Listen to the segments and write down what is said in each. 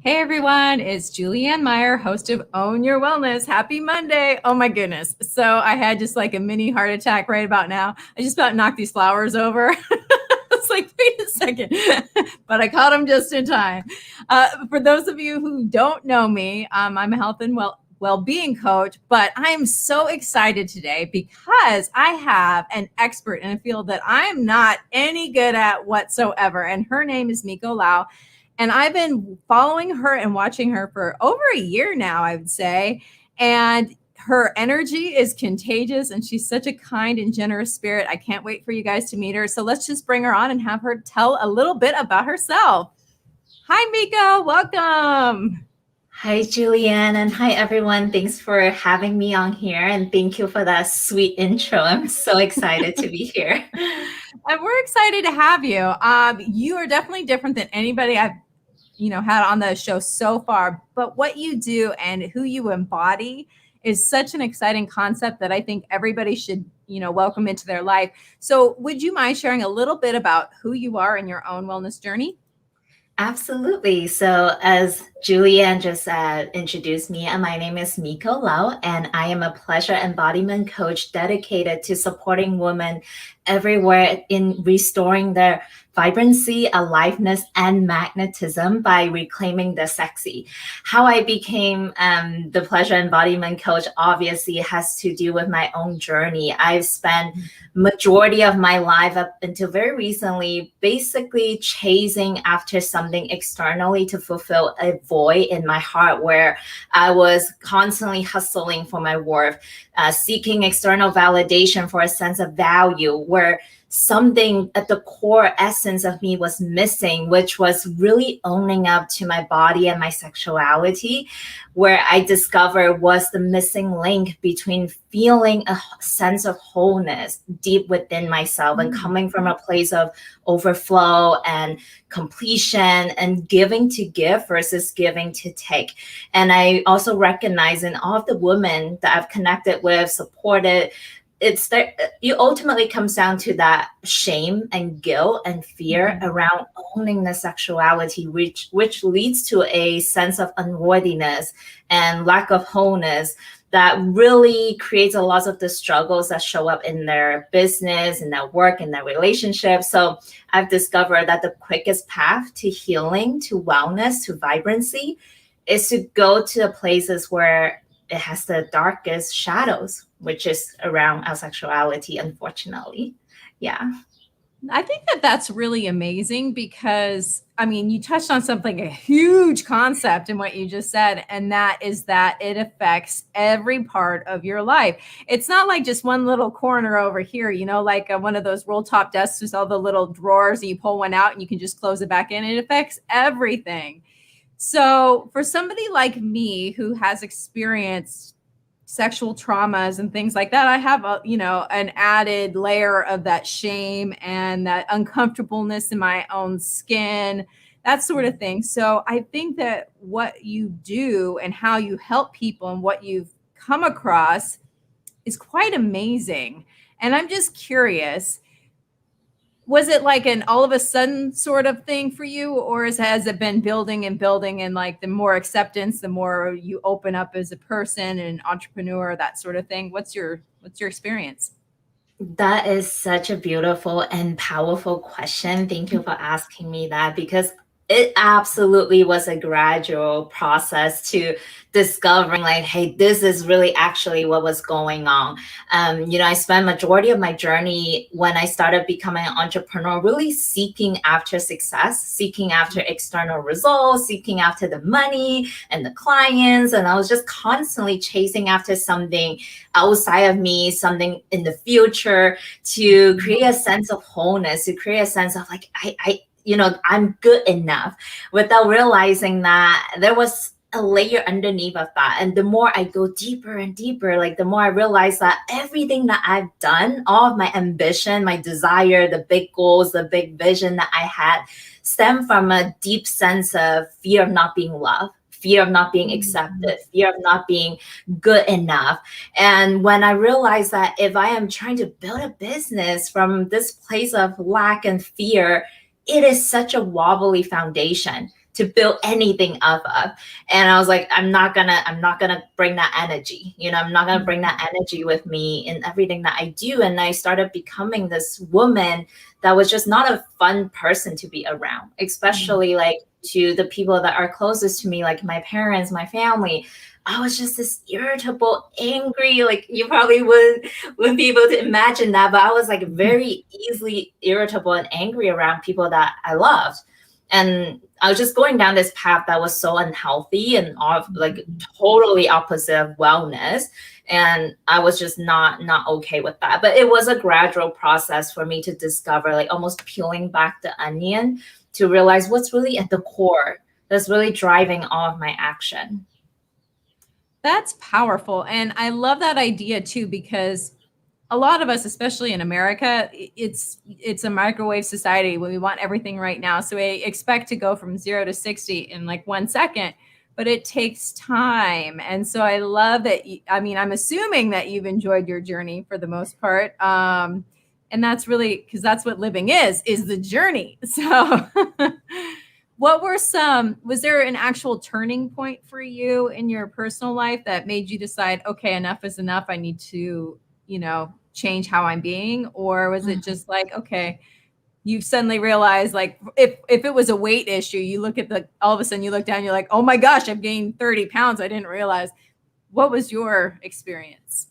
Hey everyone, it's Julianne Meyer, host of Own Your Wellness. Happy Monday. Oh my goodness. So I had just like a mini heart attack right about now. I just about knocked these flowers over. It's like, wait a second, but I caught them just in time. For those of you who don't know me, I'm a health and well-being coach, but I am so excited today because I have an expert in a field that I'm not any good at whatsoever. And her name is Miko Lau. And I've been following her and watching her for over a year now, I would say. And her energy is contagious and she's such a kind and generous spirit. I can't wait for you guys to meet her. So let's just bring her on and have her tell a little bit about herself. Hi, Miko. Welcome. Hi, Julianne, and hi, everyone. Thanks for having me on here, and thank you for that sweet intro. I'm so excited to be here. And we're excited to have you. You are definitely different than anybody I've had on the show so far, but what you do and who you embody is such an exciting concept that I think everybody should, welcome into their life. So would you mind sharing a little bit about who you are in your own wellness journey? Absolutely. So, as Julianne just introduced me, my name is Miko Lau, and I am a pleasure embodiment coach dedicated to supporting women everywhere in restoring their vibrancy, aliveness, and magnetism by reclaiming the sexy. How I became the pleasure embodiment coach obviously has to do with my own journey. I've spent majority of my life up until very recently basically chasing after something externally to fulfill a void in my heart where I was constantly hustling for my worth, seeking external validation for a sense of value, where something at the core essence of me was missing, which was really owning up to my body and my sexuality, where I discovered was the missing link between feeling a sense of wholeness deep within myself and coming from a place of overflow and completion and giving to give versus giving to take. And I also recognize in all of the women that I've connected with, supported, it's that you ultimately comes down to that shame and guilt and fear around owning the sexuality, which leads to a sense of unworthiness and lack of wholeness that really creates a lot of the struggles that show up in their business, in their work, in their relationships. So I've discovered that the quickest path to healing, to wellness, to vibrancy is to go to the places where it has the darkest shadows, which is around our sexuality, unfortunately. Yeah. I think that that's really amazing because, you touched on something, a huge concept in what you just said, and that is that it affects every part of your life. It's not like just one little corner over here, like one of those roll top desks with all the little drawers and you pull one out and you can just close it back in. It affects everything. So for somebody like me who has experienced sexual traumas and things like that, I have an added layer of that shame and that uncomfortableness in my own skin, that sort of thing. So I think that what you do and how you help people and what you've come across is quite amazing. And I'm just curious, was it like an all of a sudden sort of thing for you, or has it been building and building, and like the more acceptance, the more you open up as a person and an entrepreneur, that sort of thing? What's your experience? That is such a beautiful and powerful question. Thank you for asking me that, because it absolutely was a gradual process to discovering like, hey, this is really actually what was going on. I spent majority of my journey when I started becoming an entrepreneur, really seeking after success, seeking after external results, seeking after the money and the clients. And I was just constantly chasing after something outside of me, something in the future, to create a sense of wholeness, to create a sense of like, I'm good enough, without realizing that there was a layer underneath of that. And the more I go deeper and deeper, like the more I realize that everything that I've done, all of my ambition, my desire, the big goals, the big vision that I had, stem from a deep sense of fear of not being loved, fear of not being accepted, fear of not being good enough. And when I realized that if I am trying to build a business from this place of lack and fear, it is such a wobbly foundation to build anything up of. And I was like, I'm not gonna bring that energy. I'm not gonna bring that energy with me in everything that I do. And I started becoming this woman that was just not a fun person to be around, especially like to the people that are closest to me, like my parents, my family. I was just this irritable, angry, like you probably wouldn't be able to imagine that, but I was like very easily irritable and angry around people that I loved. And I was just going down this path that was so unhealthy and like totally opposite of wellness. And I was just not okay with that. But it was a gradual process for me to discover, like almost peeling back the onion to realize what's really at the core that's really driving all of my action. That's powerful. And I love that idea too, because a lot of us, especially in America, it's a microwave society where we want everything right now. So we expect to go from 0 to 60 in like 1 second, but it takes time. And so I love that. I'm assuming that you've enjoyed your journey for the most part. And that's really, because that's what living is the journey. So was there an actual turning point for you in your personal life that made you decide, okay, enough is enough. I need to, change how I'm being? Or was it just like, okay, you suddenly realize, like, if it was a weight issue, you look at all of a sudden you look down, you're like, oh my gosh, I've gained 30 pounds. I didn't realize. What was your experience?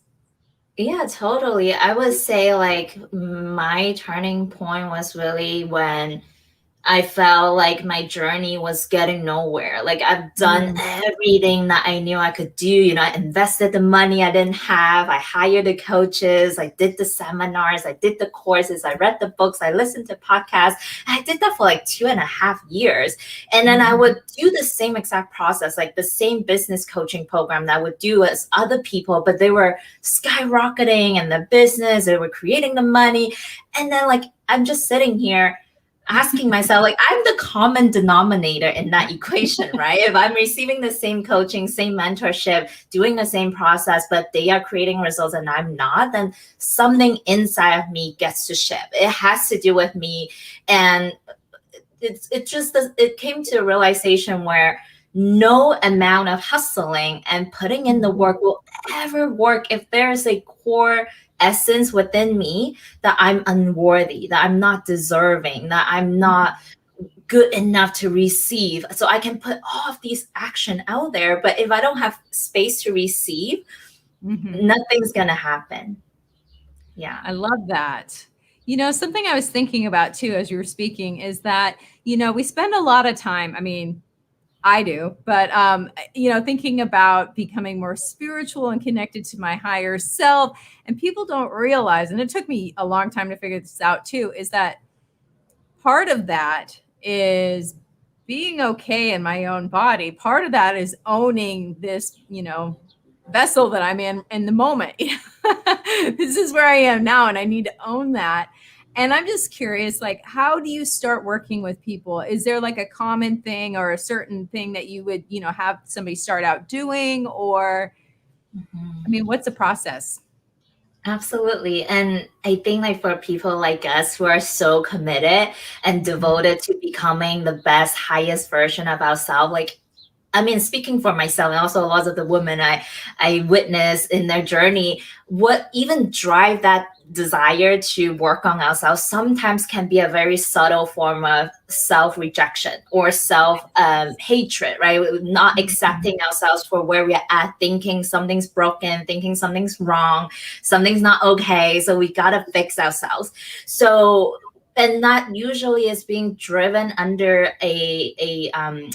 Yeah, totally. I would say like my turning point was really when I felt like my journey was getting nowhere. Like I've done everything that I knew I could do. I invested the money I didn't have. I hired the coaches. I did the seminars. I did the courses. I read the books. I listened to podcasts. I did that for like 2.5 years. And then I would do the same exact process, like the same business coaching program that I would do as other people, but they were skyrocketing in the business. They were creating the money. And then like, I'm just sitting here asking myself, like, I'm the common denominator in that equation, right? If I'm receiving the same coaching, same mentorship, doing the same process, but they are creating results and I'm not, then something inside of me gets to shift. It has to do with me. And it came to a realization where no amount of hustling and putting in the work will ever work if there's a core essence within me that I'm unworthy, that I'm not deserving, that I'm not good enough to receive. So I can put all of these action out there, but if I don't have space to receive, nothing's gonna happen. Yeah. I love that. Something I was thinking about too, as you were speaking, is that, we spend a lot of time, I do, but, thinking about becoming more spiritual and connected to my higher self. And people don't realize, and it took me a long time to figure this out too, is that part of that is being okay in my own body. Part of that is owning this, vessel that I'm in the moment. This is where I am now, and I need to own that. And I'm just curious, like, how do you start working with people? Is there like a common thing or a certain thing that you would, have somebody start out doing? Or, what's the process? Absolutely. And I think like for people like us who are so committed and devoted to becoming the best, highest version of ourselves, like speaking for myself and also a lot of the women I witness in their journey, what even drive that desire to work on ourselves sometimes can be a very subtle form of self-rejection or self-hatred, right? Not accepting ourselves for where we're at, thinking something's broken, thinking something's wrong, something's not okay, so we gotta fix ourselves. And that usually is being driven under a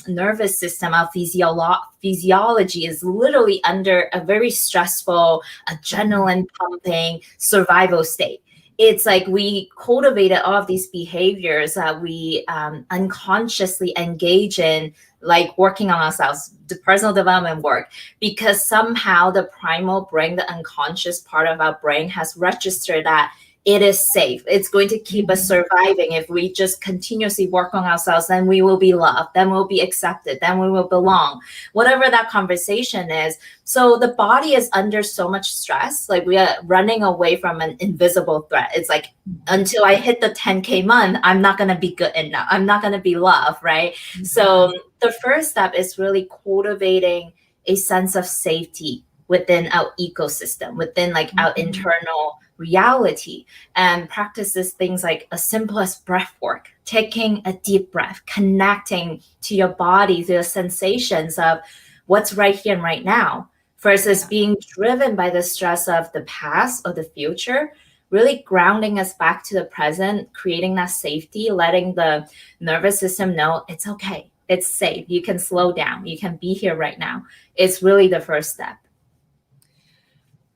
nervous system. Our physiology is literally under a very stressful, adrenaline pumping survival state. It's like we cultivated all of these behaviors that we unconsciously engage in, like working on ourselves, the personal development work, because somehow the primal brain, the unconscious part of our brain has registered that it is safe. It's going to keep us surviving. If we just continuously work on ourselves, then we will be loved, then we'll be accepted, then we will belong, whatever that conversation is. So the body is under so much stress. Like we are running away from an invisible threat. It's like, until I hit the 10K month, I'm not going to be good enough. I'm not going to be loved, right? Mm-hmm. So the first step is really cultivating a sense of safety within our ecosystem, within like our internal reality, and practices things like as simple as breath work, taking a deep breath, connecting to your body, the sensations of what's right here and right now, versus being driven by the stress of the past or the future. Really grounding us back to the present, creating that safety, letting the nervous system know it's okay, it's safe, you can slow down, you can be here right now. It's really the first step.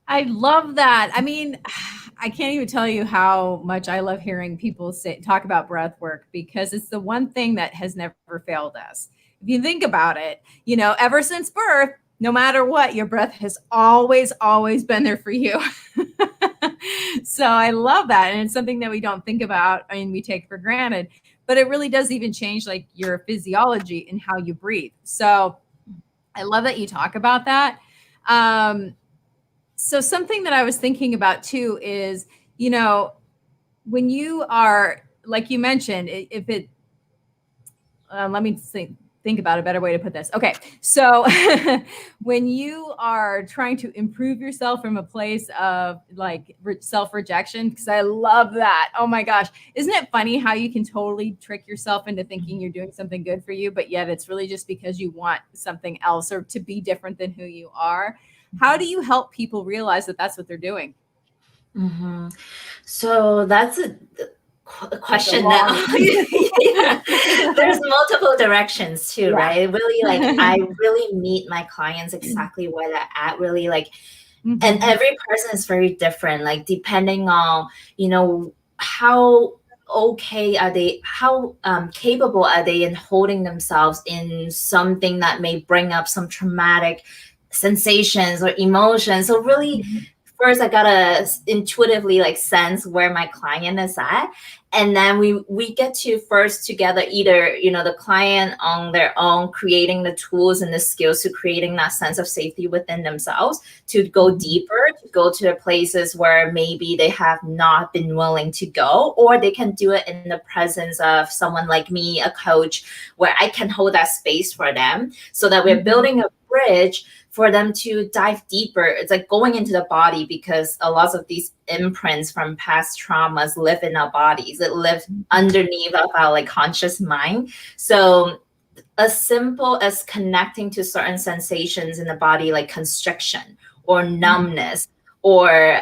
I love that. I mean, I can't even tell you how much I love hearing people talk about breath work, because it's the one thing that has never failed us. If you think about it, ever since birth, no matter what, your breath has always been there for you. So I love that. And it's something that we don't think about. I mean, we take for granted, but it really does even change like your physiology and how you breathe. So I love that you talk about that. So something that I was thinking about too is, when you are, like you mentioned, if it, let me think about a better way to put this. Okay. So when you are trying to improve yourself from a place of like self-rejection, because I love that. Oh my gosh. Isn't it funny how you can totally trick yourself into thinking you're doing something good for you, but yet it's really just because you want something else or to be different than who you are? How do you help people realize that that's what they're doing? Mm-hmm. So that's a question that there's multiple directions too, right? Really, like I really meet my clients exactly where they're at, really like, and every person is very different, like depending on, how okay are they, how capable are they in holding themselves in something that may bring up some traumatic sensations or emotions. So really, first I gotta intuitively like sense where my client is at, and then we get to first together, either the client on their own, creating the tools and the skills to creating that sense of safety within themselves, to go deeper, to go to the places where maybe they have not been willing to go, or they can do it in the presence of someone like me, a coach, where I can hold that space for them, so that we're building a bridge for them to dive deeper. It's like going into the body, because a lot of these imprints from past traumas live in our bodies. It lives underneath of our like conscious mind. So as simple as connecting to certain sensations in the body, like constriction or numbness, or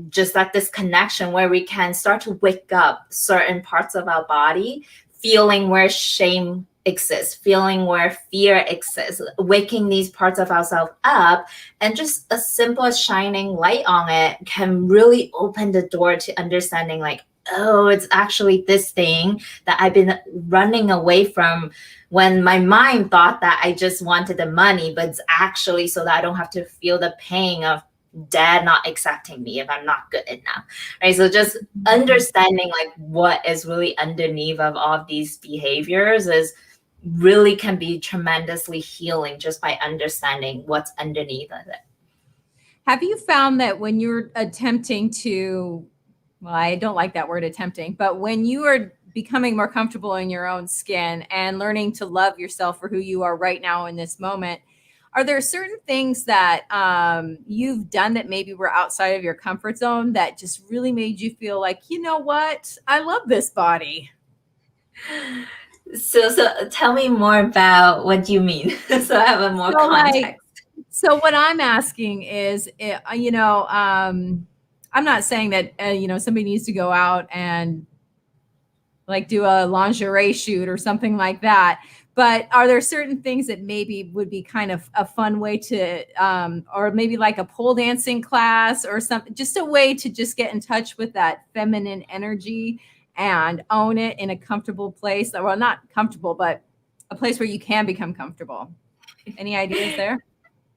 just like this connection where we can start to wake up certain parts of our body, feeling where shame exists, feeling where fear exists, waking these parts of ourselves up, and just as simple as shining light on it can really open the door to understanding, like, oh, it's actually this thing that I've been running away from, when my mind thought that I just wanted the money, but it's actually so that I don't have to feel the pain of dad not accepting me if I'm not good enough, right? So just understanding like what is really underneath of all of these behaviors is really can be tremendously healing, just by understanding what's underneath of it. Have you found that when you're attempting to, well, I don't like that word attempting, but when you are becoming more comfortable in your own skin and learning to love yourself for who you are right now in this moment, are there certain things that you've done that maybe were outside of your comfort zone that just really made you feel like, you know what, I love this body? So tell me more about what you mean. So I have a more context. So what I'm asking is, I'm not saying that, somebody needs to go out and like do a lingerie shoot or something like that. But are there certain things that maybe would be kind of a fun way to, or maybe like a pole dancing class or something, just a way to just get in touch with that feminine energy and own it in a comfortable place? Well, not comfortable, but a place where you can become comfortable. Any ideas there?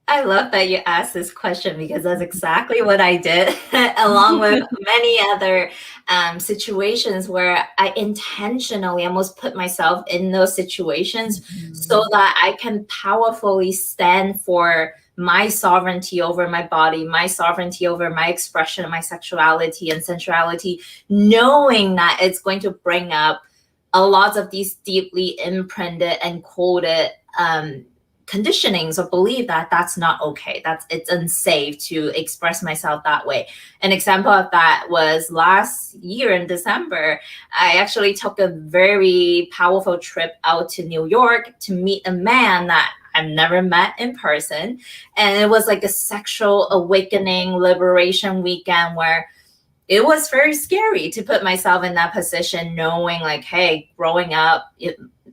I love that you asked this question because that's exactly what I did, along with many other situations where I intentionally almost put myself in those situations so Mhm. that I can powerfully stand for my sovereignty over my body, my sovereignty over my expression of my sexuality and sensuality, knowing that it's going to bring up a lot of these deeply imprinted and coded conditionings or believe that that's not okay, that's it's unsafe to express myself that way. An example of that was last year in December. I actually took a very powerful trip out to New York to meet a man that I've never met in person, and it was like a sexual awakening liberation weekend where it was very scary to put myself in that position, knowing like, hey, growing up,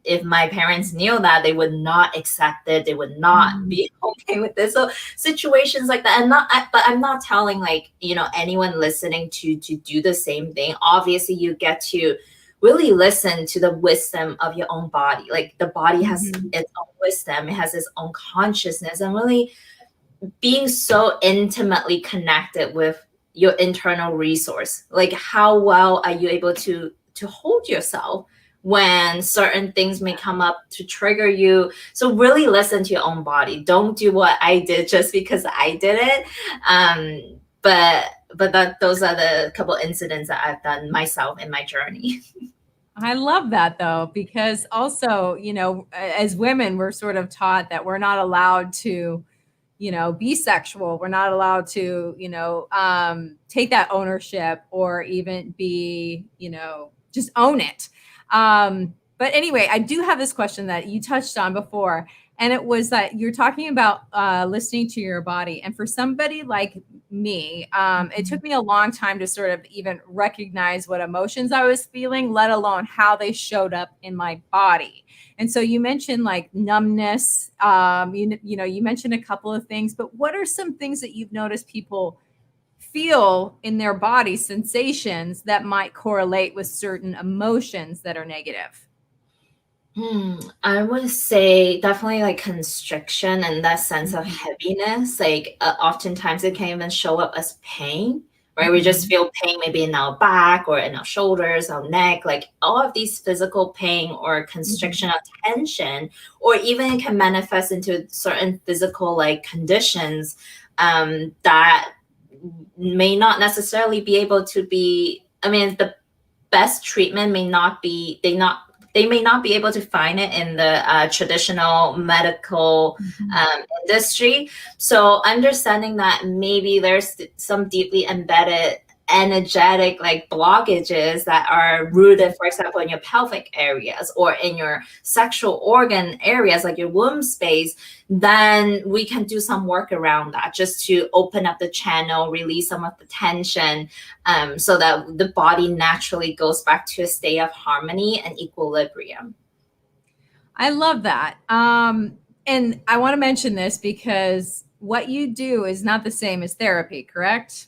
if my parents knew that, they would not accept it, they would not Mhm. be okay with this. So situations like that, but I'm not telling like, anyone listening to do the same thing. Obviously you get to really listen to the wisdom of your own body. Like the body has Mhm. its own wisdom, it has its own consciousness, and really being so intimately connected with your internal resource. Like how well are you able to hold yourself when certain things may come up to trigger you? So really listen to your own body. Don't do what I did just because I did it. But those are the couple incidents that I've done myself in my journey. I love that though, because also, as women, we're sort of taught that we're not allowed to, be sexual. We're not allowed to, take that ownership or even be, just own it. But anyway, I do have this question that you touched on before, and it was that you're talking about listening to your body. And for somebody like me, it took me a long time to sort of even recognize what emotions I was feeling, let alone how they showed up in my body. And so you mentioned like numbness. You mentioned a couple of things, but what are some things that you've noticed people feel in their body, sensations that might correlate with certain emotions that are negative? I would say definitely like constriction and that sense of Mhm. heaviness. Like oftentimes it can even show up as pain, right? We just Mhm. feel pain maybe in our back or in our shoulders, our neck, like all of these physical pain or constriction Mhm. of tension, or even it can manifest into certain physical like conditions that may not necessarily be able to be. I mean, the best treatment may not be they may not be able to find it in the traditional medical Mhm. industry. So understanding that maybe there's some deeply embedded energetic like blockages that are rooted, for example, in your pelvic areas or in your sexual organ areas like your womb space, then we can do some work around that just to open up the channel, release some of the tension, so that the body naturally goes back to a state of harmony and equilibrium. I love that. And I want to mention this because what you do is not the same as therapy, correct?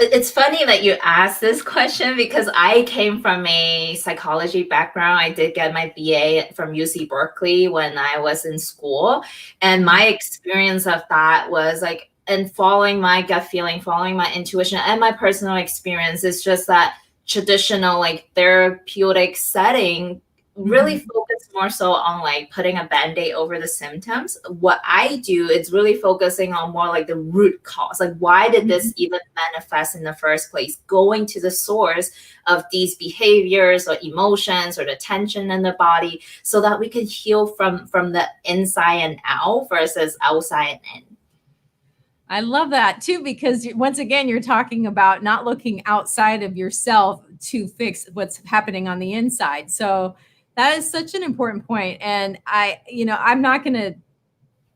It's funny that you asked this question because I came from a psychology background. I did get my BA from UC Berkeley when I was in school. And my experience of that was like, and following my gut feeling, following my intuition, and my personal experience is just that traditional, like therapeutic setting really Mhm. focus more so on like putting a band-aid over the symptoms. What I do is really focusing on more like the root cause, like why did Mhm. this even manifest in the first place, going to the source of these behaviors or emotions or the tension in the body so that we can heal from the inside and out versus outside and in. I love that too, because once again, you're talking about not looking outside of yourself to fix what's happening on the inside. So that is such an important point. And I'm not going to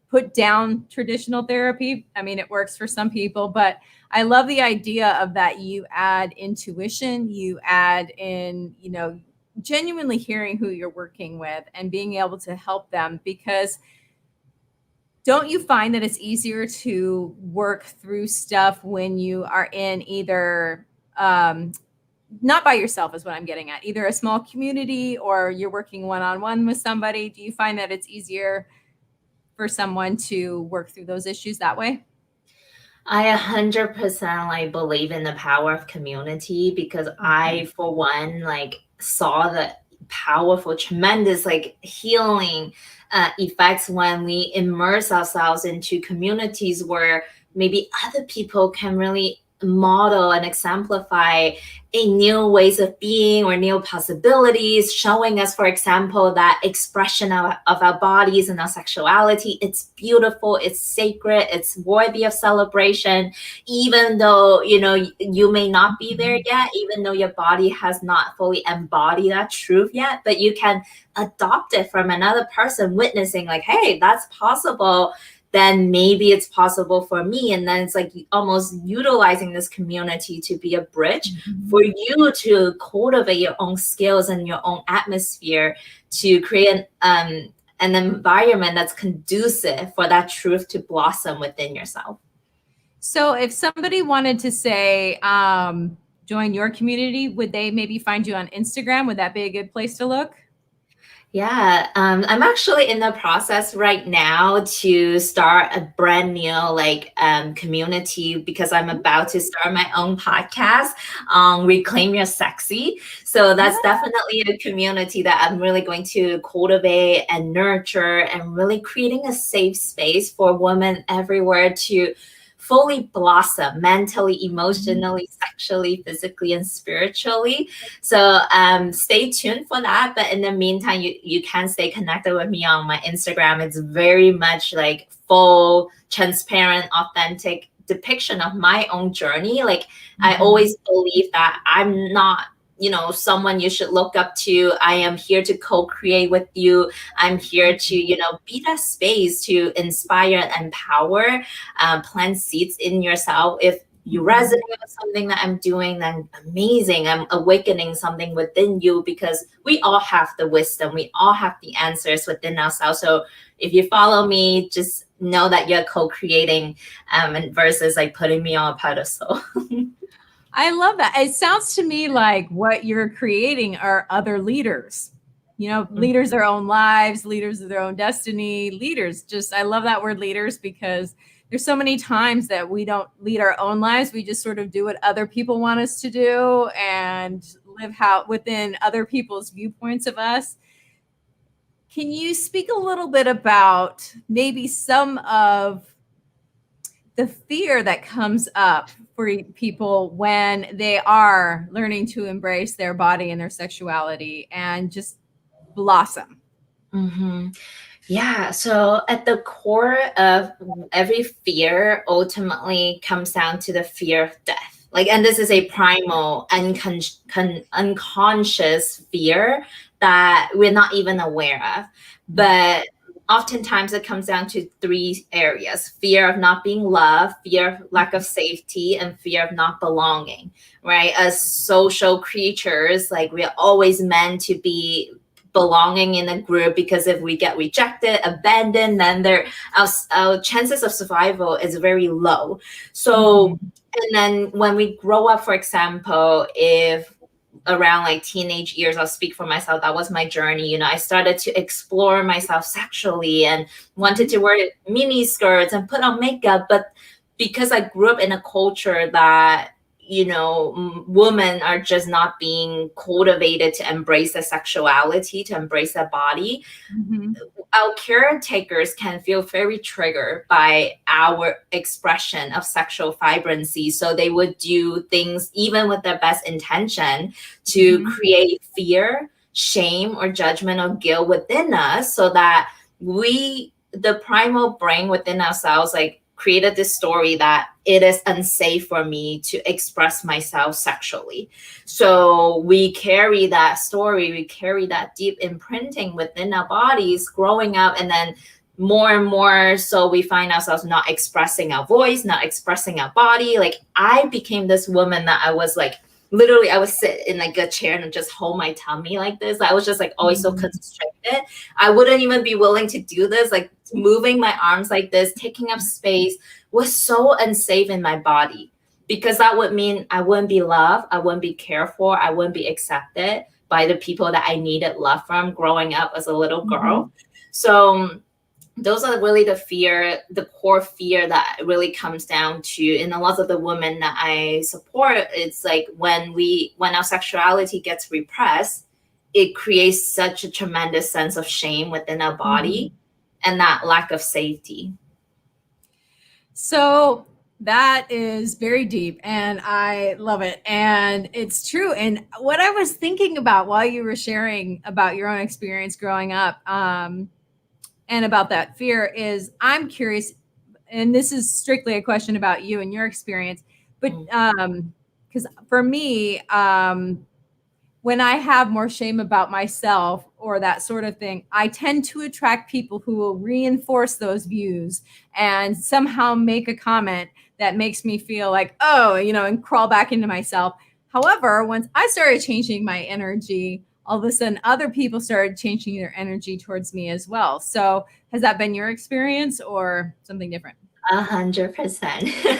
put down traditional therapy. I mean, it works for some people, but I love the idea of that you add intuition, you add in, genuinely hearing who you're working with and being able to help them, because don't you find that it's easier to work through stuff when you are in either not by yourself is what I'm getting at, either a small community or you're working one-on-one with somebody? Do you find that it's easier for someone to work through those issues that way? I 100% like believe in the power of community, because I, for one, like saw the powerful, tremendous like healing effects when we immerse ourselves into communities where maybe other people can really model and exemplify a new ways of being or new possibilities, showing us, for example, that expression of our bodies and our sexuality. It's beautiful, it's sacred, it's worthy of celebration, even though, you know, you may not be there yet, even though your body has not fully embodied that truth yet, but you can adopt it from another person witnessing like, hey, that's possible, then maybe it's possible for me. And then it's like almost utilizing this community to be a bridge for you to cultivate your own skills and your own atmosphere to create an environment that's conducive for that truth to blossom within yourself. So if somebody wanted to say, join your community, would they maybe find you on Instagram? Would that be a good place to look? Yeah, I'm actually in the process right now to start a brand new community, because I'm about to start my own podcast on Reclaim Your Sexy. So that's definitely a community that I'm really going to cultivate and nurture, and really creating a safe space for women everywhere to fully blossom mentally, emotionally, sexually, physically, and spiritually. So stay tuned for that. But in the meantime, you can stay connected with me on my Instagram. It's very much like full, transparent, authentic depiction of my own journey. Like I always believe that I'm not, you know, someone you should look up to. I am here to co-create with you. I'm here to, you know, be that space to inspire and empower, plant seeds in yourself. If you resonate with something that I'm doing, then amazing. I'm awakening something within you, because we all have the wisdom. We all have the answers within ourselves. So if you follow me, just know that you're co-creating, versus like putting me on a pedestal. I love that. It sounds to me like what you're creating are other leaders, you know, leaders of their own lives, leaders of their own destiny, leaders. Just, I love that word leaders, because there's so many times that we don't lead our own lives. We just sort of do what other people want us to do and live out within other people's viewpoints of us. Can you speak a little bit about maybe some of the fear that comes up for people when they are learning to embrace their body and their sexuality and just blossom? Yeah, so at the core of every fear ultimately comes down to the fear of death. Like, and this is a primal, unconscious fear that we're not even aware of. But oftentimes it comes down to three areas: fear of not being loved, fear of lack of safety, and fear of not belonging, right? As social creatures, like we're always meant to be belonging in a group, because if we get rejected, abandoned, then our chances of survival is very low. So, and then when we grow up, for example, if around like teenage years, I'll speak for myself, that was my journey. You know, I started to explore myself sexually and wanted to wear mini skirts and put on makeup. But because I grew up in a culture that, you know, women are just not being cultivated to embrace their sexuality, to embrace their body, our caretakers can feel very triggered by our expression of sexual vibrancy. So they would do things even with their best intention to create fear, shame, or judgment or guilt within us, so that the primal brain within ourselves, like, created this story that it is unsafe for me to express myself sexually. So we carry that story, we carry that deep imprinting within our bodies growing up, and then more and more so we find ourselves not expressing our voice, not expressing our body. Like, I became this woman that I was like, literally I would sit in like a chair and just hold my tummy like this. I was just like always so constricted. I wouldn't even be willing to do this. Like, moving my arms like this, taking up space, was so unsafe in my body, because that would mean I wouldn't be loved, I wouldn't be cared for, I wouldn't be accepted by the people that I needed love from growing up as a little girl. So those are really the core fear that really comes down to, in a lot of the women that I support. It's like when our sexuality gets repressed, it creates such a tremendous sense of shame within our body and that lack of safety. So that is very deep and I love it. And it's true. And what I was thinking about while you were sharing about your own experience growing up, and about that fear is, I'm curious, and this is strictly a question about you and your experience, but because for me, when I have more shame about myself or that sort of thing, I tend to attract people who will reinforce those views and somehow make a comment that makes me feel like, oh, and crawl back into myself. However, once I started changing my energy, all of a sudden other people started changing their energy towards me as well. So has that been your experience or something different? 100%.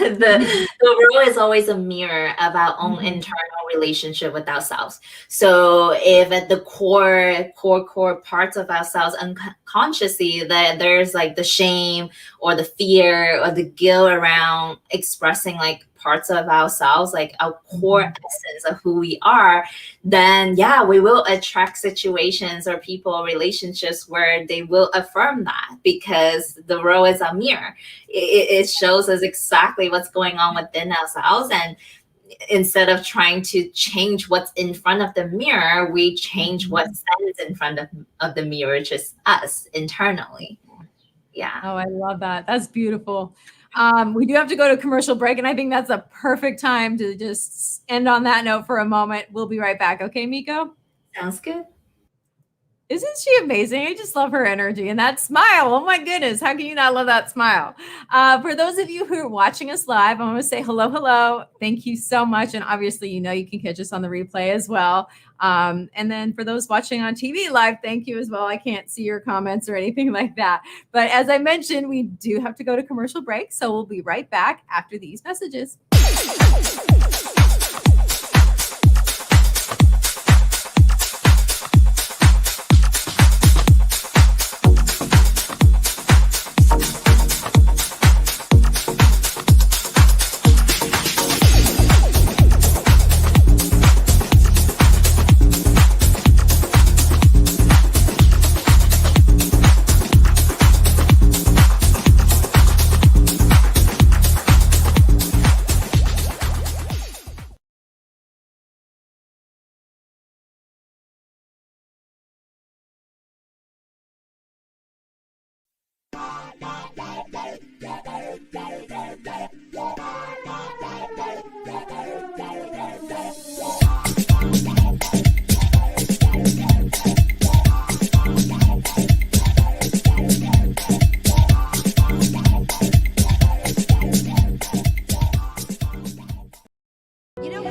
The world is always a mirror of our own internal relationship with ourselves. So if at the core parts of ourselves unconsciously that there's like the shame or the fear or the guilt around expressing like parts of ourselves, like our core essence of who we are, then yeah, we will attract situations or people or relationships where they will affirm that, because the world is a mirror. It shows us exactly what's going on within ourselves. And instead of trying to change what's in front of the mirror, we change what stands in front of the mirror, just us internally. Yeah. Oh, I love that. That's beautiful. We do have to go to a commercial break, and I think that's a perfect time to just end on that note for a moment. We'll be right back. Okay, Miko? Sounds good. Isn't she amazing? I just love her energy and that smile. Oh my goodness. How can you not love that smile? For those of you who are watching us live, I want to say hello, hello. Thank you so much. And obviously, you can catch us on the replay as well. And then for those watching on TV live, thank you as well. I can't see your comments or anything like that. But as I mentioned, we do have to go to commercial break. So we'll be right back after these messages.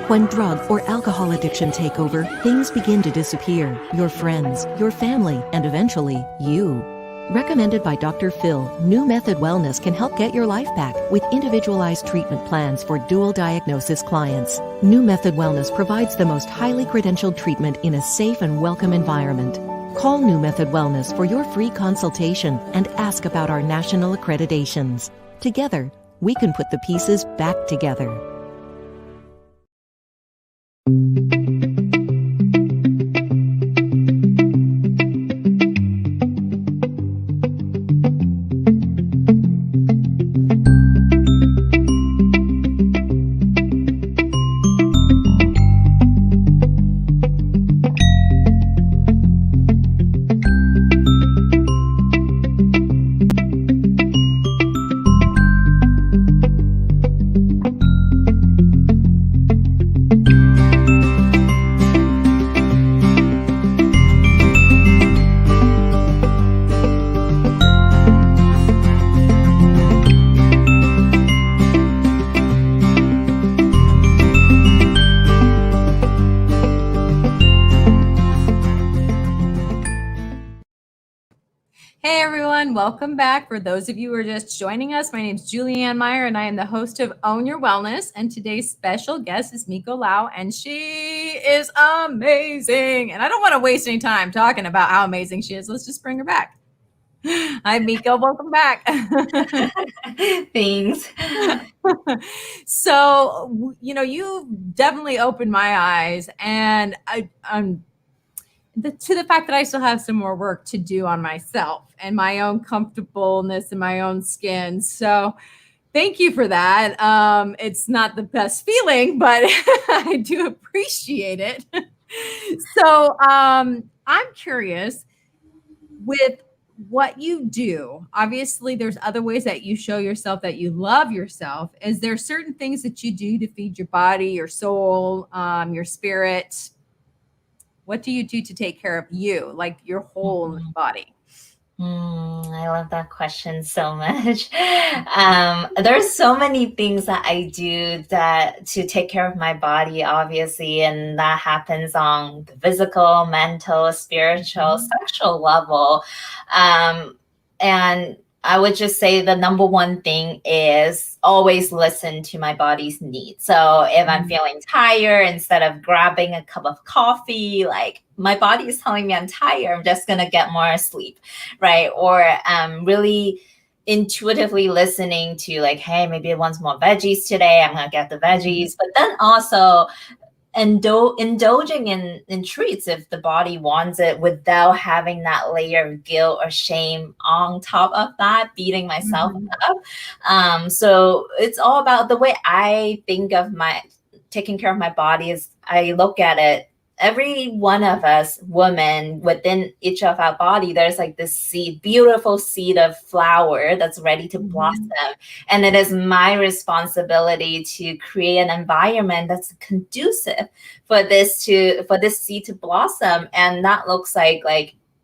When drug or alcohol addiction take over, things begin to disappear. Your friends, your family, and eventually, you. Recommended by Dr. Phil, New Method Wellness can help get your life back with individualized treatment plans for dual diagnosis clients. New Method Wellness provides the most highly credentialed treatment in a safe and welcome environment. Call New Method Wellness for your free consultation and ask about our national accreditations. Together, we can put the pieces back together. Hey everyone, welcome back. For those of you who are just joining us, my name is Julianne Meyer and I am the host of Own Your Wellness. And today's special guest is Miko Lau, and she is amazing. And I don't want to waste any time talking about how amazing she is. Let's just bring her back. Hi, Miko. Welcome back. Thanks. So, you've definitely opened my eyes, and I'm to the fact that I still have some more work to do on myself and my own comfortableness in my own skin. So, thank you for that. It's not the best feeling, but I do appreciate it. So, I'm curious with what you do. Obviously, there's other ways that you show yourself that you love yourself. Is there certain things that you do to feed your body, your soul, your spirit? What do you do to take care of you, like your whole Mhm. body? I love that question so much. There's so many things that I do that to take care of my body, obviously, and that happens on the physical, mental, spiritual, Mhm. sexual level. And I would just say the number one thing is always listen to my body's needs. So if I'm Mhm. feeling tired, instead of grabbing a cup of coffee, like my body is telling me I'm tired, I'm just gonna get more sleep, right? Or really intuitively listening to like, hey, maybe it wants more veggies today. I'm gonna get the veggies, but then also indulging in treats if the body wants it without having that layer of guilt or shame on top of that, beating myself Mhm. up. So it's all about the way I think of my taking care of my body is I look at it. Every one of us women within each of our body, there's like this seed, beautiful seed of flower that's ready to blossom. Mhm. And it is my responsibility to create an environment that's conducive for this seed to blossom. And that looks like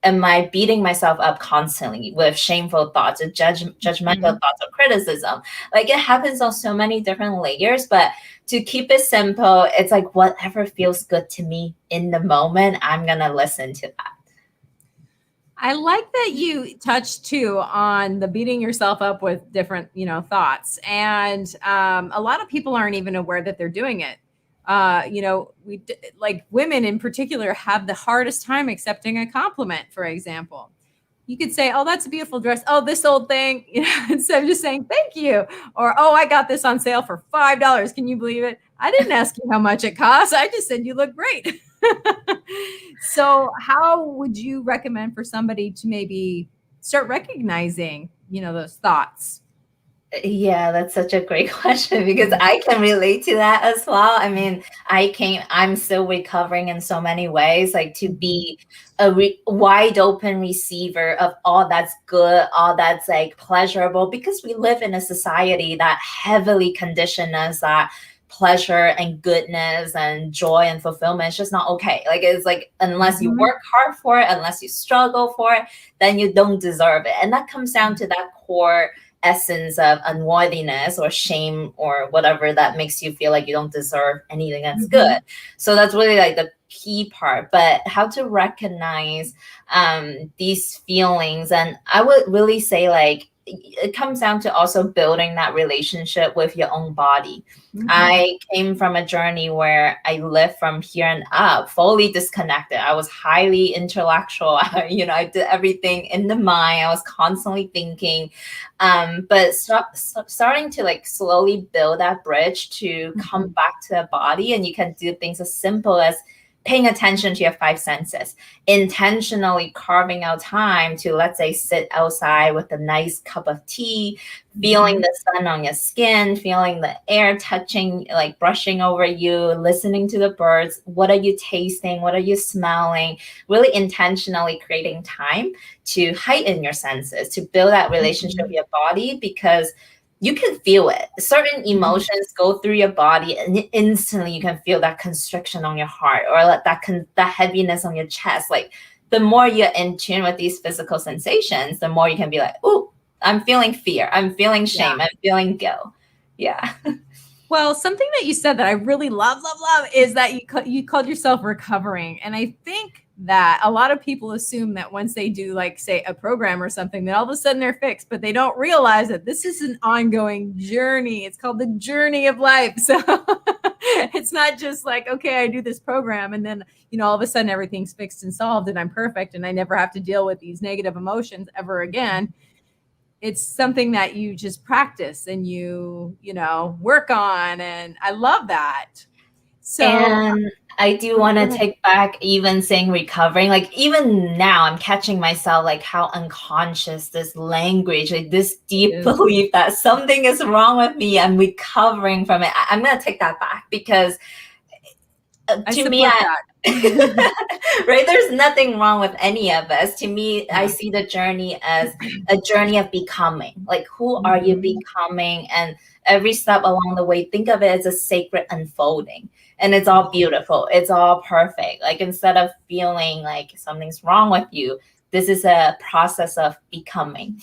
am I beating myself up constantly with shameful thoughts or judgmental Mhm. thoughts or criticism? Like it happens on so many different layers, but to keep it simple, it's like whatever feels good to me in the moment, I'm gonna listen to that. I like that you touched too on the beating yourself up with different, thoughts. And a lot of people aren't even aware that they're doing it. Like women in particular have the hardest time accepting a compliment, for example. You could say, "Oh, that's a beautiful dress. Oh, this old thing," instead of just saying "thank you," or "Oh, I got this on sale for $5. Can you believe it? I didn't ask you how much it costs. I just said you look great." So, how would you recommend for somebody to maybe start recognizing, those thoughts? Yeah, that's such a great question because I can relate to that as well. I mean, I'm still recovering in so many ways, like to Mhm. be a wide open receiver of all that's good, all that's like pleasurable, because we live in a society that heavily condition us that pleasure and goodness and joy and fulfillment is just not okay. Like it's like unless you Mhm. work hard for it, unless you struggle for it, then you don't deserve it. And that comes down to that core essence of unworthiness or shame or whatever that makes you feel like you don't deserve anything that's good. Mhm. So that's really like the key part. But how to recognize these feelings, and I would really say like it comes down to also building that relationship with your own body. Mhm. I came from a journey where I lived from here and up fully disconnected. I was highly intellectual. I did everything in the mind. I was constantly thinking, but starting to like slowly build that bridge to come Mhm. back to the body, and you can do things as simple as paying attention to your five senses, intentionally carving out time to, let's say, sit outside with a nice cup of tea, feeling Mhm. the sun on your skin, feeling the air touching, like brushing over you, listening to the birds. What are you tasting? What are you smelling? Really intentionally creating time to heighten your senses, to build that relationship with Mhm. your body, because you can feel it. Certain Mhm. emotions go through your body, and instantly you can feel that constriction on your heart, or like that heaviness on your chest. Like the more you're in tune with these physical sensations, the more you can be like, "Oh, I'm feeling fear. I'm feeling Yeah. shame. I'm feeling guilt." Yeah. Well, something that you said that I really love, love, love is that you called yourself recovering. And I think that a lot of people assume that once they do, like, say, a program or something, that all of a sudden they're fixed, but they don't realize that this is an ongoing journey. It's called the journey of life. So, It's not just like, okay, I do this program and then, all of a sudden everything's fixed and solved and I'm perfect and I never have to deal with these negative emotions ever again. It's something that you just practice and you work on. And I love that. So, and I do want to take back even saying recovering. Like even now I'm catching myself like how unconscious this language, like this deep belief that something is wrong with me. I'm recovering from it. I'm going to take that back because to me, right, there's nothing wrong with any of us. To me, I see the journey as a journey of becoming. Like, who are you becoming? And every step along the way, think of it as a sacred unfolding. And it's all beautiful. It's all perfect. Like, instead of feeling like something's wrong with you, this is a process of becoming.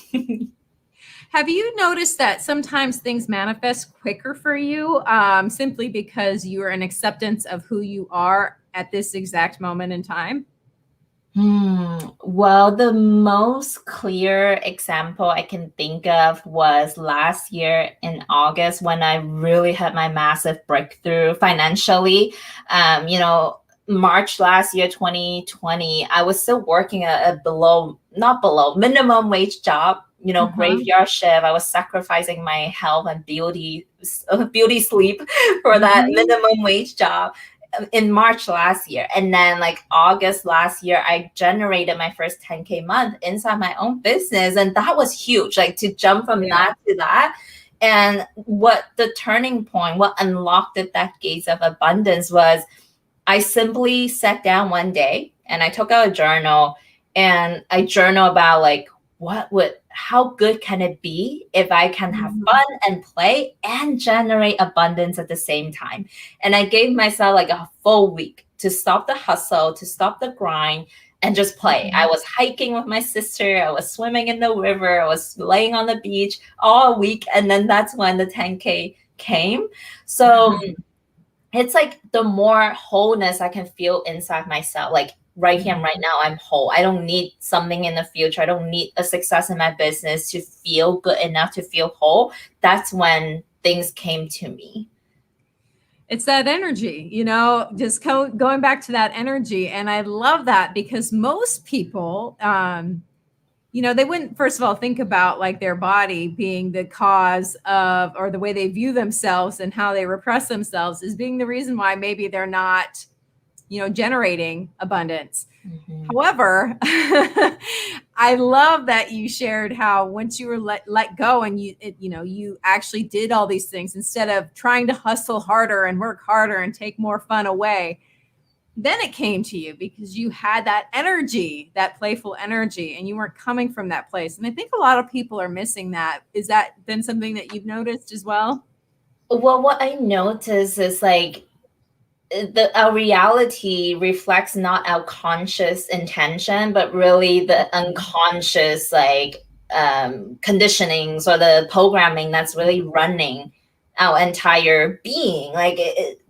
Have you noticed that sometimes things manifest quicker for you simply because you are in acceptance of who you are at this exact moment in time? Well, the most clear example I can think of was last year in August when I really had my massive breakthrough financially. March last year, 2020, I was still working a not below minimum wage job, graveyard shift. I was sacrificing my health and beauty sleep for that minimum wage job in March last year. And then like August last year, I generated my first 10K month inside my own business. And that was huge, like to jump from that to that. And what the turning point, what unlocked that gates of abundance was I simply sat down one day and I took out a journal and I journal about like, how good can it be if I can have fun and play and generate abundance at the same time? And I gave myself like a full week to stop the hustle, to stop the grind, and just play. I was hiking with my sister. I was swimming in the river. I was laying on the beach all week. And then that's when the 10K came. So it's like the more wholeness I can feel inside myself, like right here and right now, I'm whole. I don't need something in the future. I don't need a success in my business to feel good enough to feel whole. That's when things came to me. It's that energy, just going back to that energy. And I love that because most people, they wouldn't, first of all, think about like their body being the cause of, or the way they view themselves and how they repress themselves as being the reason why maybe they're not generating abundance. However, I love that you shared how once you were let go and you actually did all these things instead of trying to hustle harder and work harder and take more fun away. Then it came to you because you had that energy, that playful energy, and you weren't coming from that place. And I think a lot of people are missing that. Is that been something that you've noticed as well? Well, what I notice is like our reality reflects not our conscious intention, but really the unconscious conditionings or the programming that's really running our entire being. Like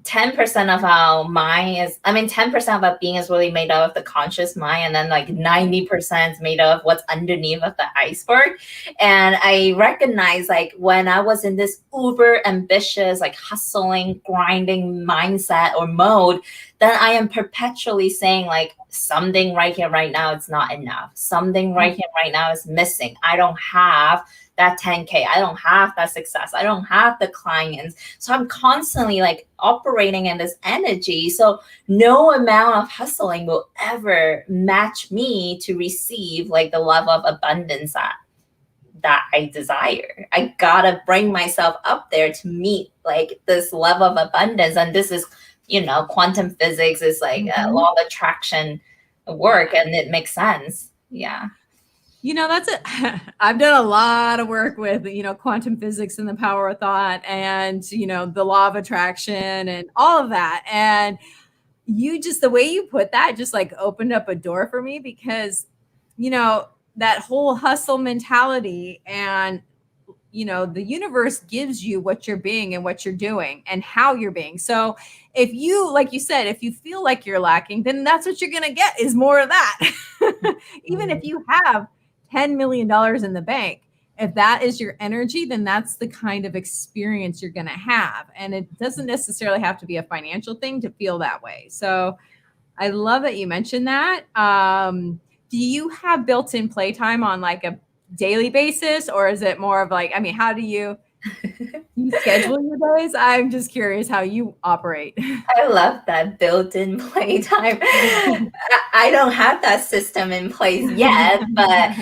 10% of our mind is, 10% of our being is really made up of the conscious mind. And then like 90% is made up of what's underneath of the iceberg. And I recognize like when I was in this uber ambitious, like hustling, grinding mindset or mode, then I am perpetually saying like something right here, right now, it's not enough. Something right here, right now is missing. I don't have that 10K. I don't have that success. I don't have the clients. So I'm constantly like operating in this energy. So no amount of hustling will ever match me to receive like the level of abundance that I desire. I gotta bring myself up there to meet like this level of abundance. And this is, quantum physics is like a law of attraction work, and it makes sense. Yeah. That's it. I've done a lot of work with, quantum physics and the power of thought and, the law of attraction and all of that. And the way you put that just like opened up a door for me because, that whole hustle mentality and, the universe gives you what you're being and what you're doing and how you're being. So if you, like you said, if you feel like you're lacking, then that's what you're going to get is more of that. Even if you have $10 million in the bank, if that is your energy, then that's the kind of experience you're going to have. And it doesn't necessarily have to be a financial thing to feel that way. So I love that you mentioned that. Do you have built-in playtime on like a daily basis, or is it more of like, I mean, how do you schedule your days? I'm just curious how you operate. I love that built-in playtime. I don't have that system in place yet, but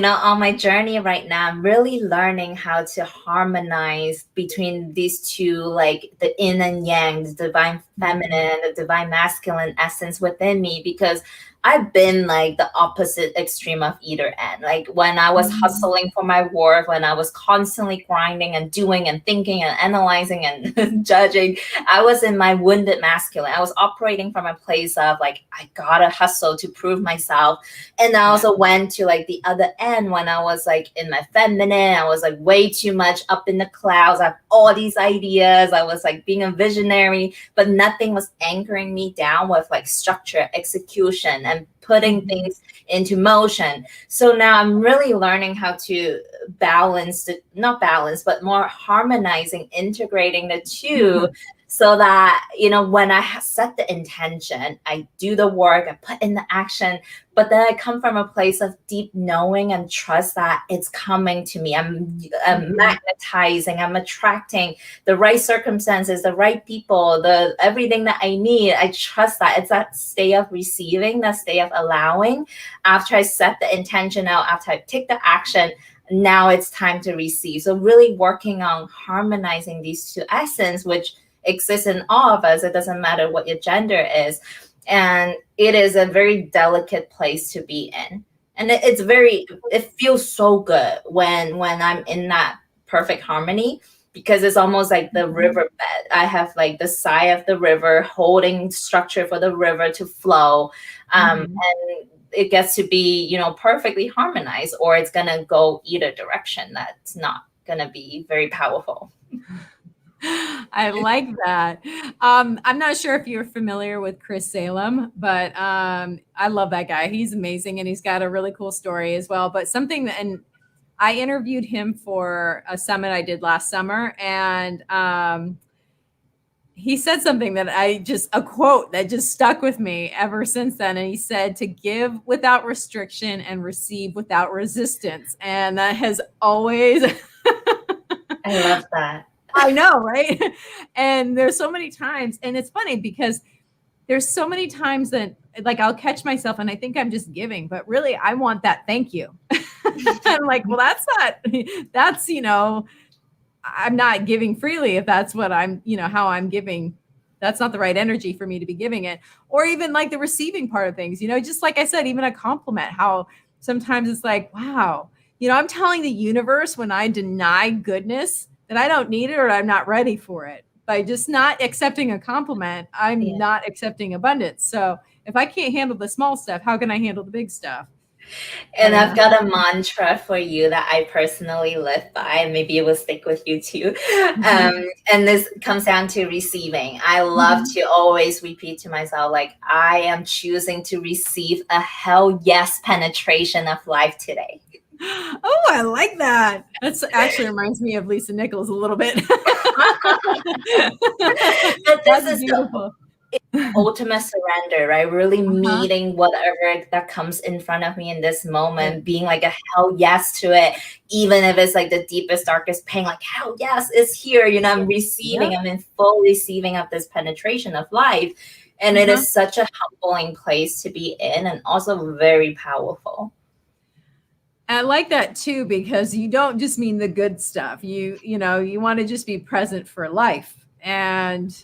on my journey right now, I'm really learning how to harmonize between these two, like the yin and yang, the divine feminine, the divine masculine essence within me, because I've been like the opposite extreme of either end. Like when I was hustling for my work, when I was constantly grinding and doing and thinking and analyzing and judging, I was in my wounded masculine. I was operating from a place of like, I gotta hustle to prove myself. And I also went to like the other end when I was like in my feminine. I was like way too much up in the clouds. I have all these ideas. I was like being a visionary, but nothing was anchoring me down with like structure, execution, and putting things into motion. So now I'm really learning how to not balance, but more harmonizing, integrating the two. So that, when I set the intention, I do the work, I put in the action, but then I come from a place of deep knowing and trust that it's coming to me. I'm magnetizing, I'm attracting the right circumstances, the right people, everything that I need. I trust that it's that state of receiving, that state of allowing. After I set the intention out, after I take the action, now it's time to receive. So really working on harmonizing these two essence, which exists in all of us. It doesn't matter what your gender is. And it is a very delicate place to be in. And it feels so good when I'm in that perfect harmony, because it's almost like the riverbed. I have like the side of the river holding structure for the river to flow. And it gets to be, perfectly harmonized, or it's going to go either direction. That's not going to be very powerful. I like that. I'm not sure if you're familiar with Chris Salem, but I love that guy. He's amazing, and he's got a really cool story as well. But and I interviewed him for a summit I did last summer, and he said something that a quote that just stuck with me ever since then. And he said to give without restriction and receive without resistance. And that has always... I love that. I know, right? And there's so many times, and it's funny because there's so many times that like I'll catch myself and I think I'm just giving, but really I want that thank you. I'm like, well, that's I'm not giving freely if that's what I'm, how I'm giving. That's not the right energy for me to be giving it. Or even like the receiving part of things, just like I said, even a compliment, how sometimes it's like, wow, I'm telling the universe when I deny goodness that I don't need it or I'm not ready for it. By just not accepting a compliment, I'm not accepting abundance. So if I can't handle the small stuff, how can I handle the big stuff? And I've got a mantra for you that I personally live by, and maybe it will stick with you too. And this comes down to receiving. I love to always repeat to myself, like, I am choosing to receive a hell yes penetration of life today. Oh, I like that. That's actually reminds me of Lisa Nichols a little bit. This is beautiful. The ultimate surrender, right? Really meeting whatever that comes in front of me in this moment, being like a hell yes to it, even if it's like the deepest, darkest pain, like hell yes, it's here. I'm receiving, I'm in full receiving of this penetration of life. And it is such a humbling place to be in, and also very powerful. I like that too, because you don't just mean the good stuff. You want to just be present for life. And,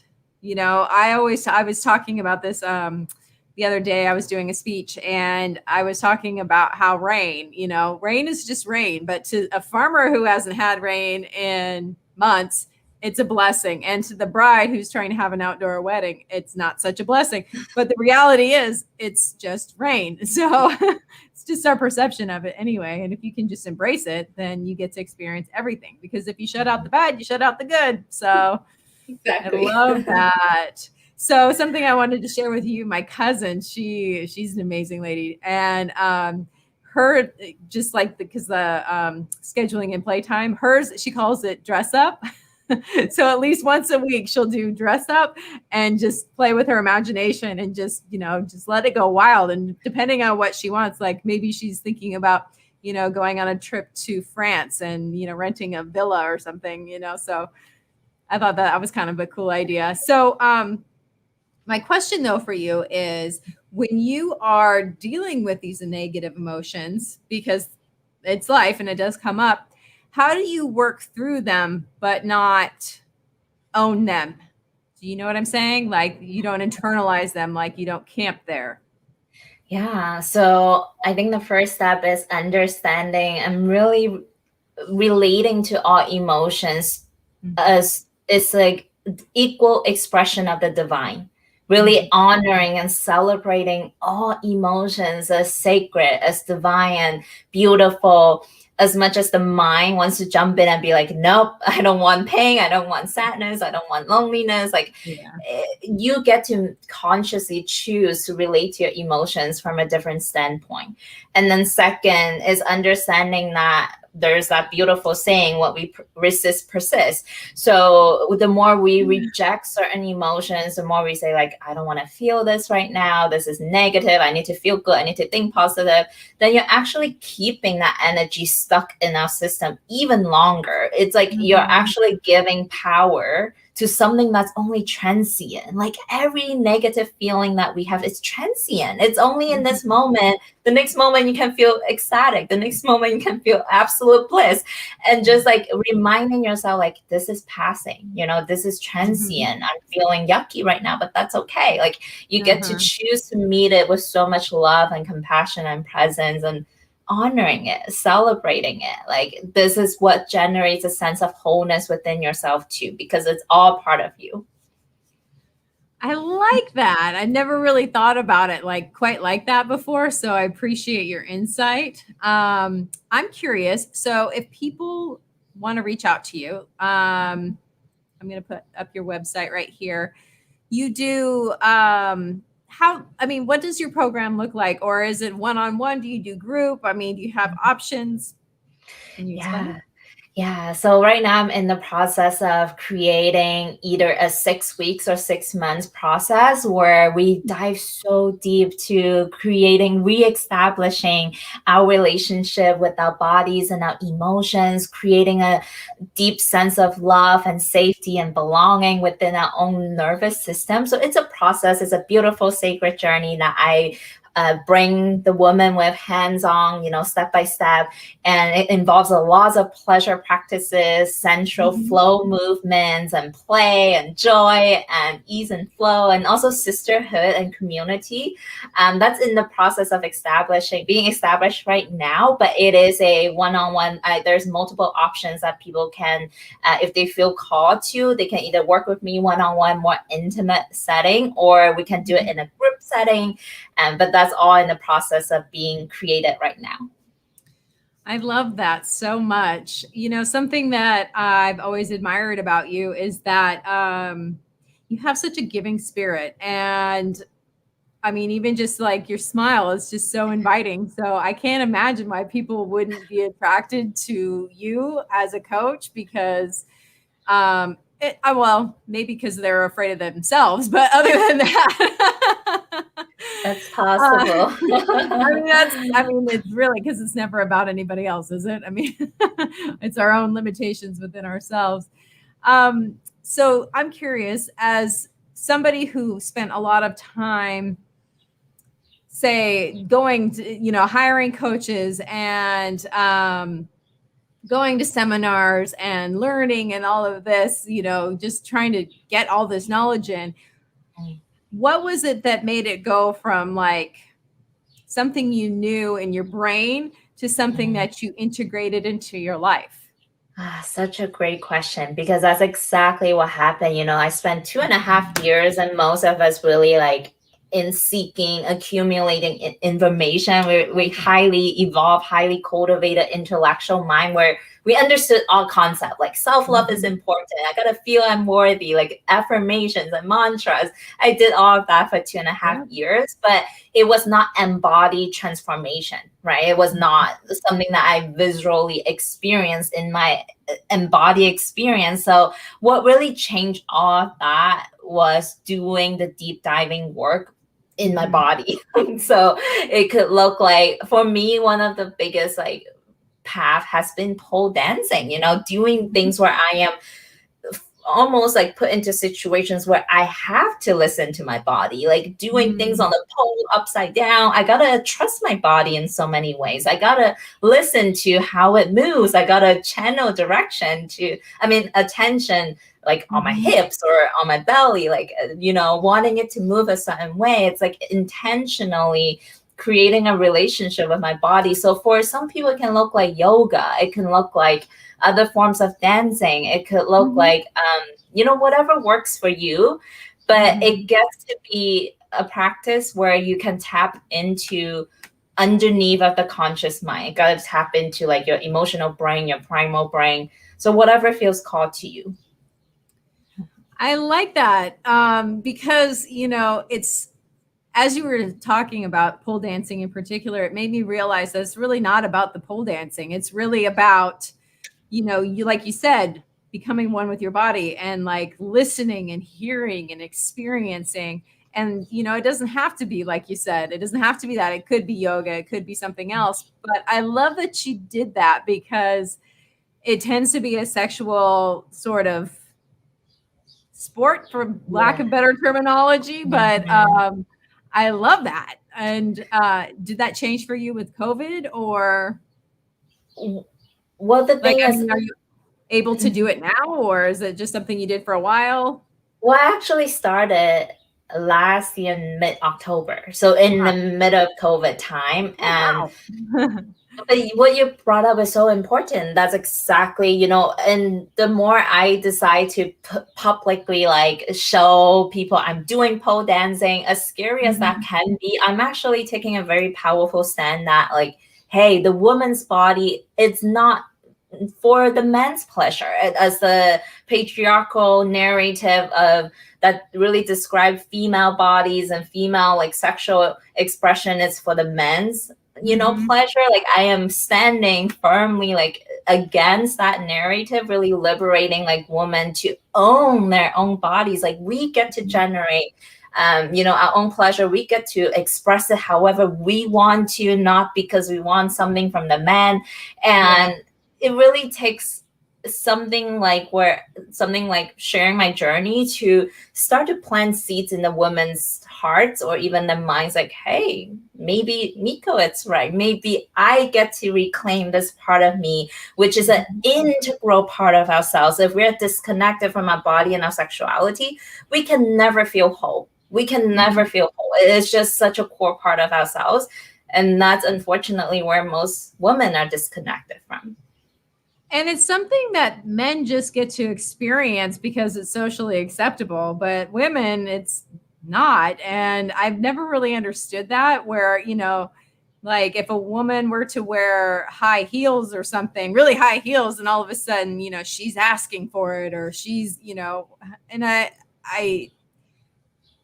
I was talking about this the other day. I was doing a speech and I was talking about how rain is just rain, but to a farmer who hasn't had rain in months, it's a blessing. And to the bride who's trying to have an outdoor wedding, it's not such a blessing. But the reality is it's just rain. So it's just our perception of it anyway. And if you can just embrace it, then you get to experience everything. Because if you shut out the bad, you shut out the good. So exactly. I love that. So something I wanted to share with you, my cousin, she's an amazing lady. And her, just like because the scheduling and playtime, hers, she calls it dress up. So at least once a week she'll do dress up and just play with her imagination and just, just let it go wild. And depending on what she wants, like maybe she's thinking about, going on a trip to France and, renting a villa or something, so I thought that was kind of a cool idea. So my question though for you is, when you are dealing with these negative emotions, because it's life and it does come up, how do you work through them but not own them? Do you know what I'm saying? Like you don't internalize them, like you don't camp there. Yeah. So I think the first step is understanding and really relating to all emotions as it's like equal expression of the divine. Really honoring and celebrating all emotions as sacred, as divine and beautiful, as much as the mind wants to jump in and be like, nope, I don't want pain, I don't want sadness, I don't want loneliness. Like you get to consciously choose to relate to your emotions from a different standpoint. And then second is understanding that there's that beautiful saying, what we resist persists. So the more we reject certain emotions, the more we say like, I don't want to feel this right now. This is negative. I need to feel good. I need to think positive. Then you're actually keeping that energy stuck in our system even longer. It's like you're actually giving power to something that's only transient. Like every negative feeling that we have is transient. It's only in this moment. The next moment you can feel ecstatic. The next moment you can feel absolute bliss. And just like reminding yourself, like, this is passing, this is transient. I'm feeling yucky right now, but that's okay. Like you get to choose to meet it with so much love and compassion and presence and honoring it, celebrating it. Like this is what generates a sense of wholeness within yourself too, because it's all part of you. I like that. I never really thought about it like quite like that before. So I appreciate your insight. I'm curious. So if people want to reach out to you, I'm going to put up your website right here. You do, what does your program look like? Or is it one-on-one? Do you do group? Do you have options? Can you explain? Yeah. So right now I'm in the process of creating either a 6 weeks or 6 months process where we dive so deep to creating, reestablishing our relationship with our bodies and our emotions, creating a deep sense of love and safety and belonging within our own nervous system. So it's a process. It's a beautiful, sacred journey that I bring the woman with hands-on, step by step. And it involves a lot of pleasure practices, central flow movements and play and joy and ease and flow, and also sisterhood and community. That's in the process of being established right now, but it is a one-on-one. There's multiple options that people can, if they feel called to, they can either work with me one-on-one, more intimate setting, or we can do it in a group setting. But that's all in the process of being created right now. I love that so much. Something that I've always admired about you is that you have such a giving spirit. And even just like your smile is just so inviting. So I can't imagine why people wouldn't be attracted to you as a coach, because maybe because they're afraid of themselves, but other than that, that's possible. It's really, because it's never about anybody else, is it? It's our own limitations within ourselves. So I'm curious, as somebody who spent a lot of time, say, going to, hiring coaches and going to seminars and learning and all of this, just trying to get all this knowledge in. What was it that made it go from like something you knew in your brain to something that you integrated into your life? Such a great question, because that's exactly what happened. I spent 2.5 years, and most of us really like in seeking, accumulating information. We highly evolved, highly cultivated intellectual mind where we understood all concepts like self-love is important. I gotta feel I'm worthy, like affirmations and mantras. I did all of that for 2.5 years, but it was not embodied transformation, right? It was not something that I visually experienced in my embodied experience. So what really changed all of that was doing the deep diving work in my body. So it could look like, for me, one of the biggest like path has been pole dancing, doing things where I am almost like put into situations where I have to listen to my body, like doing things on the pole upside down. I gotta trust my body in so many ways. I gotta listen to how it moves. I gotta channel direction attention, like on my hips or on my belly, like, wanting it to move a certain way. It's like intentionally creating a relationship with my body. So for some people, it can look like yoga. It can look like other forms of dancing. It could look like, whatever works for you, but it gets to be a practice where you can tap into underneath of the conscious mind. You got to tap into like your emotional brain, your primal brain. So whatever feels called to you. I like that because, it's, as you were talking about pole dancing in particular, it made me realize that it's really not about the pole dancing. It's really about, you, like you said, becoming one with your body and like listening and hearing and experiencing. And, it doesn't have to be, like you said, it doesn't have to be that. It could be yoga. It could be something else. But I love that you did that because it tends to be a sexual sort of sport, for lack of better terminology. But I love that. And did that change for you with COVID, or? Well, the thing is, are you able to do it now, or is it just something you did for a while? Well, I actually started last year in mid-October, so in the middle of COVID time. But what you brought up is so important. That's exactly, and the more I decide to publicly like show people I'm doing pole dancing, as scary as that can be, I'm actually taking a very powerful stand that like, hey, the woman's body, it's not for the men's pleasure, as the patriarchal narrative of that really describe female bodies and female like sexual expression is for the men's pleasure. Like I am standing firmly like against that narrative, really liberating like women to own their own bodies. Like we get to generate our own pleasure. We get to express it however we want to, not because we want something from the man. And it really takes something like sharing my journey to start to plant seeds in the women's hearts or even the minds, like, hey, maybe Miko, it's right. Maybe I get to reclaim this part of me, which is an integral part of ourselves. If we're disconnected from our body and our sexuality, we can never feel whole. We can never feel whole. It's just such a core part of ourselves. And that's unfortunately where most women are disconnected from. And it's something that men just get to experience because it's socially acceptable, but women, it's not. And I've never really understood that, where, like if a woman were to wear high heels or something, really high heels, and all of a sudden, she's asking for it, or she's, and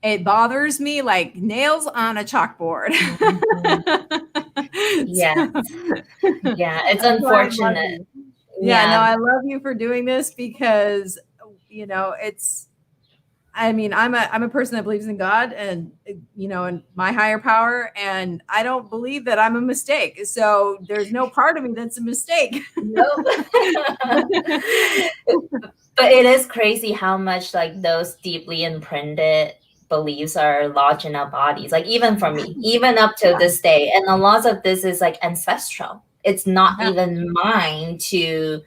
it bothers me like nails on a chalkboard. Yeah. Yeah, it's unfortunate. Yeah, no, I love you for doing this because, I'm a person that believes in God and, in my higher power. And I don't believe that I'm a mistake. So there's no part of me that's a mistake. Nope. But it is crazy how much like those deeply imprinted beliefs are lodged in our bodies. Like even for me, even up to this day. And a lot of this is like ancestral. It's not even mine to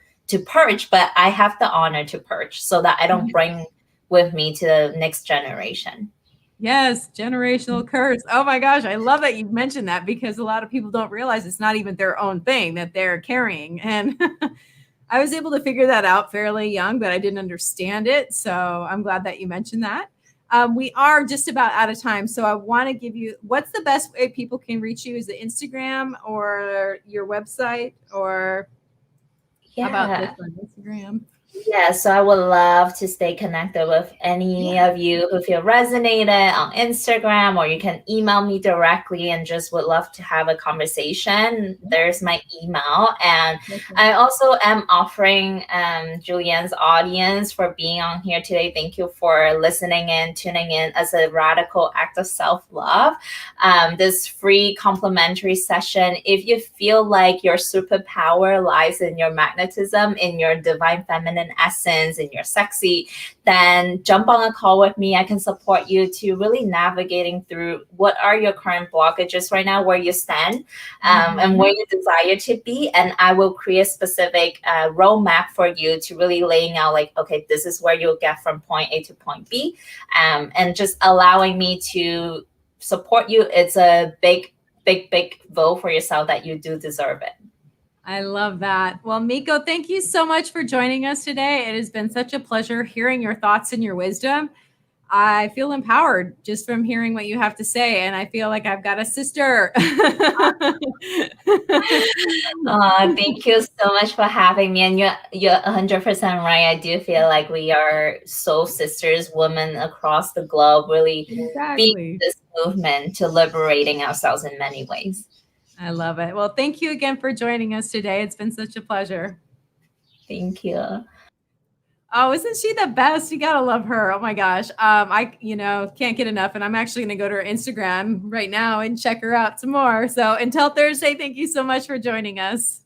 purge, but I have the honor to purge so that I don't bring with me to the next generation. Yes, generational curse. Oh my gosh, I love that you mentioned that, because a lot of people don't realize it's not even their own thing that they're carrying. And I was able to figure that out fairly young, but I didn't understand it. So I'm glad that you mentioned that. We are just about out of time. So I want to give you, what's the best way people can reach you? Is it Instagram or your website, or how about this on Instagram? Yeah, so I would love to stay connected with any of you who feel resonated on Instagram, or you can email me directly and just would love to have a conversation. There's my email. And I also am offering Julianne's audience for being on here today. Thank you for listening in, tuning in as a radical act of self-love. This free complimentary session, if you feel like your superpower lies in your magnetism, in your divine feminine essence, in your sexy, then jump on a call with me. I can support you to really navigating through what are your current blockages right now, where you stand, and where you desire to be. And I will create a specific roadmap for you to really laying out like, okay, this is where you'll get from point A to point B, and just allowing me to support you. It's a big vote for yourself that you do deserve it. I love that. Well, Miko, thank you so much for joining us today. It has been such a pleasure hearing your thoughts and your wisdom. I feel empowered just from hearing what you have to say, and I feel like I've got a sister. Thank you so much for having me. And you're 100% right. I do feel like we are soul sisters, women across the globe, really being this movement to liberating ourselves in many ways. I love it. Well, thank you again for joining us today. It's been such a pleasure. Thank you. Oh, isn't she the best? You gotta love her. Oh my gosh. I can't get enough. And I'm actually gonna go to her Instagram right now and check her out some more. So until Thursday, thank you so much for joining us.